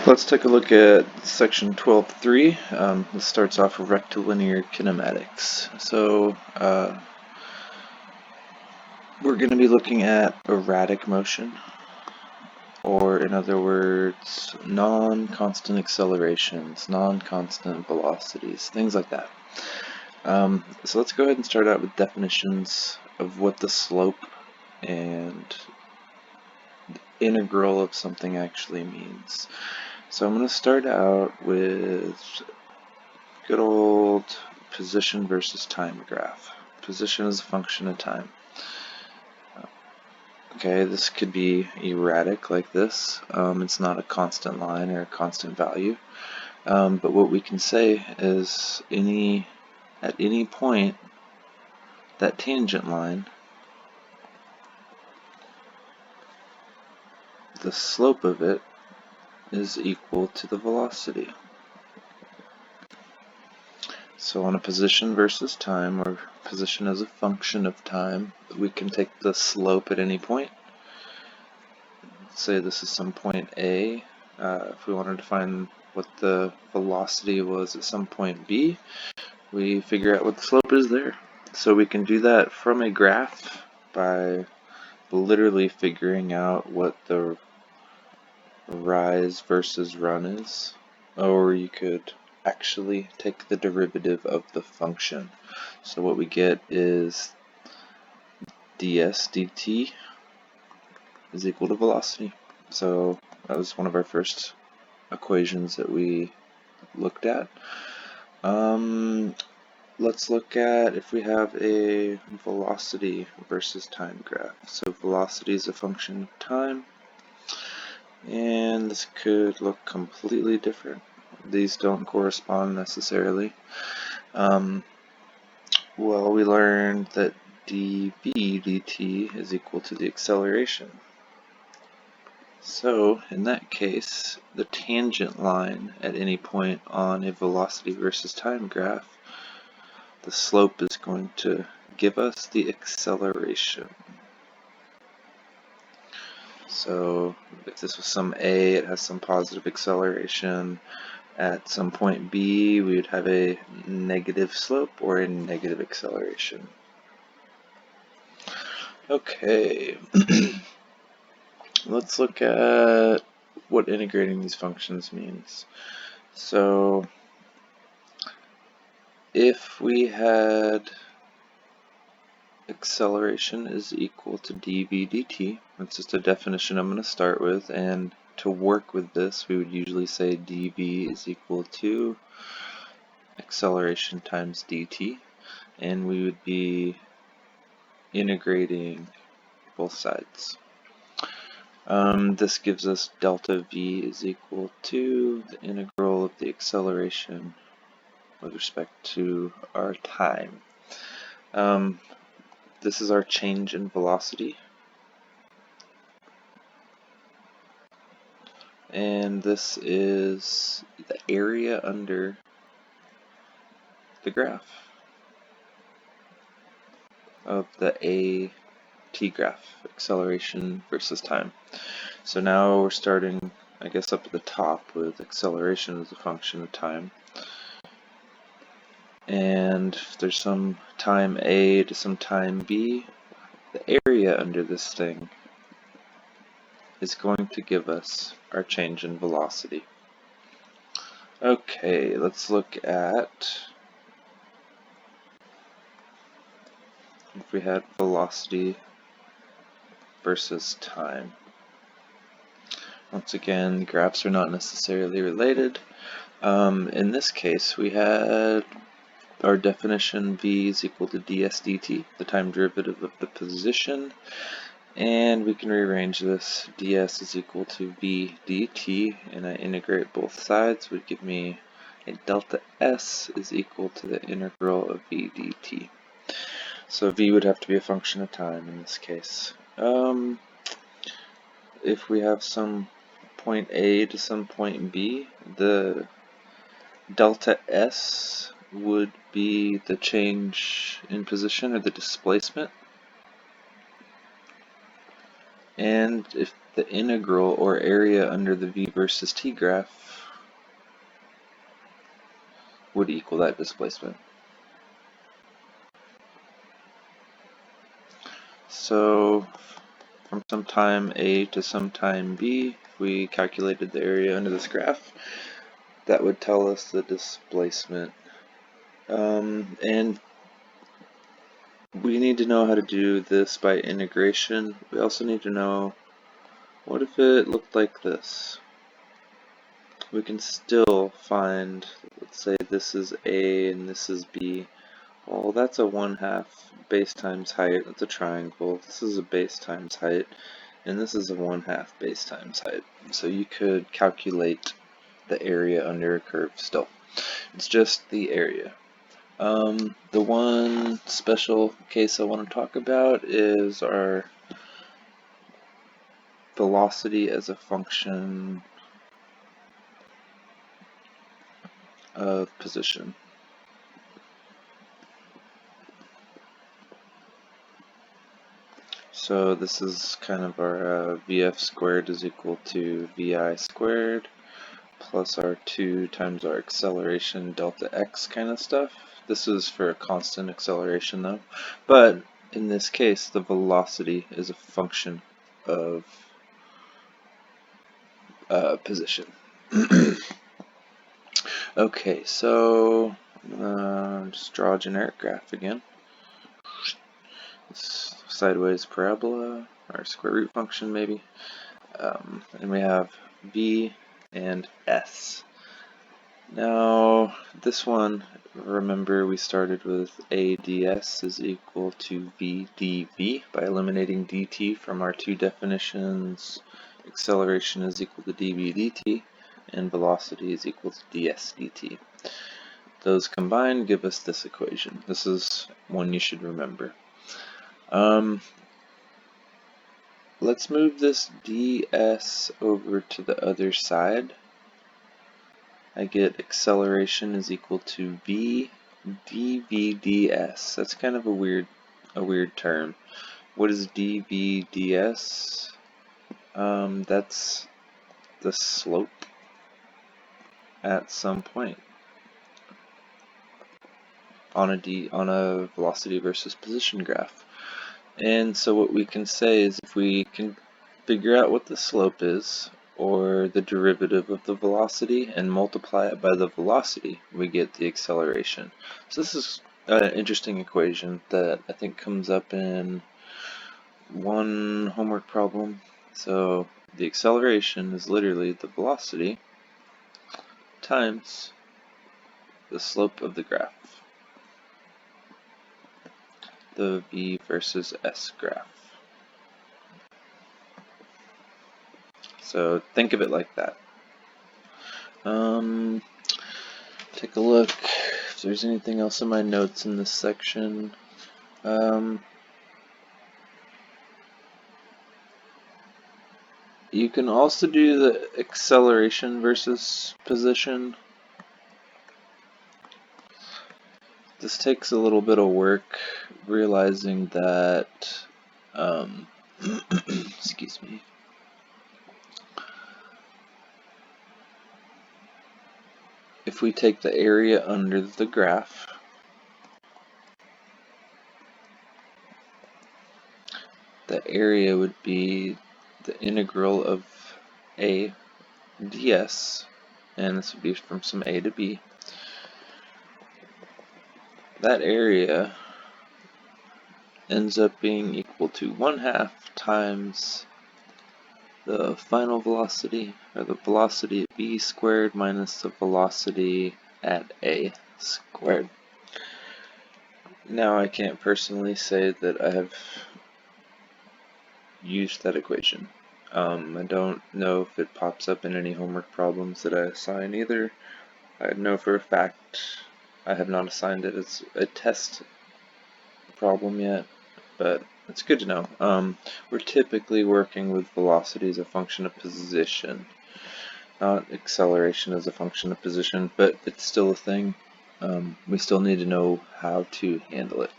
Let's take a look at section 12.3. This starts off with rectilinear kinematics. So we're going to be looking at erratic motion, or in other words, non-constant accelerations, non-constant velocities, things like that. So let's go ahead and start out with definitions of what the slope and integral of something actually means. So I'm going to start out with good old position versus time graph. Position is a function of time. Okay, this could be erratic like this. It's not a constant line or a constant value. But what we can say is at any point, that tangent line, the slope of it is equal to the velocity. So on a position versus time, or position as a function of time, we can take the slope at any point. Say this is some point A. If we wanted to find what the velocity was at some point B, we figure out what the slope is there. So we can do that from a graph by literally figuring out what the rise versus run is, or you could actually take the derivative of the function. So what we get is ds dt is equal to velocity. So that was one of our first equations that we looked at. Let's look at if we have a velocity versus time graph. So velocity is a function of time, and this could look completely different. These don't correspond necessarily. Well, we learned that dv dt is equal to the acceleration. So in that case, the tangent line at any point on a velocity versus time graph, the slope is going to give us the acceleration. So if this was some A, it has some positive acceleration. At some point B, we would have a negative slope or a negative acceleration. Okay, let's look at what integrating these functions means. So if we had acceleration is equal to dv dt, that's just a definition I'm going to start with, and to work with this we would usually say dv is equal to acceleration times dt, and we would be integrating both sides. This gives us delta v is equal to the integral of the acceleration with respect to our time. This is our change in velocity, and this is the area under the graph of the AT graph, acceleration versus time. So now we're starting, I guess, up at the top with acceleration as a function of time. And if there's some time A to some time B, the area under this thing is going to give us our change in velocity. Okay, let's look at if we had velocity versus time. Once again, the graphs are not necessarily related. In this case, we had our definition v is equal to ds dt, the time derivative of the position, and we can rearrange this. ds is equal to v dt, and I integrate both sides would give me a delta s is equal to the integral of v dt. So v would have to be a function of time in this case. If we have some point A to some point B, the delta s would be the change in position, or the displacement. and if the integral or area under the v versus t graph would equal that displacement. So from some time a to some time b, if we calculated the area under this graph, that would tell us the displacement. And we need to know how to do this by integration. We also need to know, what if it looked like this? We can still find, let's say this is A and this is B. Well, that's a 1/2 base times height. That's a triangle. This is a base times height, and this is a 1/2 base times height. So you could calculate the area under a curve still. It's just the area. The one special case I want to talk about is our velocity as a function of position. So this is kind of our Vf squared is equal to Vi squared plus our 2 times our acceleration delta x kind of stuff. This is for a constant acceleration though, but in this case the velocity is a function of position. Okay, so just draw a generic graph again. It's sideways parabola, or square root function maybe, and we have v and s. Now this one, remember we started with a ds is equal to v dv by eliminating dt from our two definitions. Acceleration is equal to dv dt, and velocity is equal to ds dt. Those combined give us this equation. This is one you should remember. Let's move this ds over to the other side. I get acceleration is equal to v dv ds. That's kind of a weird term. What is dv ds? That's the slope at some point on a velocity versus position graph. And so what we can say is, if we can figure out what the slope is, or the derivative of the velocity, and multiply it by the velocity, we get the acceleration. So this is an interesting equation that I think comes up in one homework problem. So the acceleration is literally the velocity times the slope of the graph, the v versus s graph. So think of it like that. Take a look if there's anything else in my notes in this section. You can also do the acceleration versus position. This takes a little bit of work, realizing that, excuse me, if we take the area under the graph, the area would be the integral of a ds, and this would be from some a to b. That area ends up being equal to 1/2 times the final velocity, or the velocity at b squared minus the velocity at a squared. Now I can't personally say that I have used that equation. I don't know if it pops up in any homework problems that I assign either. I know for a fact I have not assigned it as a test problem yet, but it's good to know. We're typically working with velocity as a function of position, not acceleration as a function of position, but it's still a thing. We still need to know how to handle it.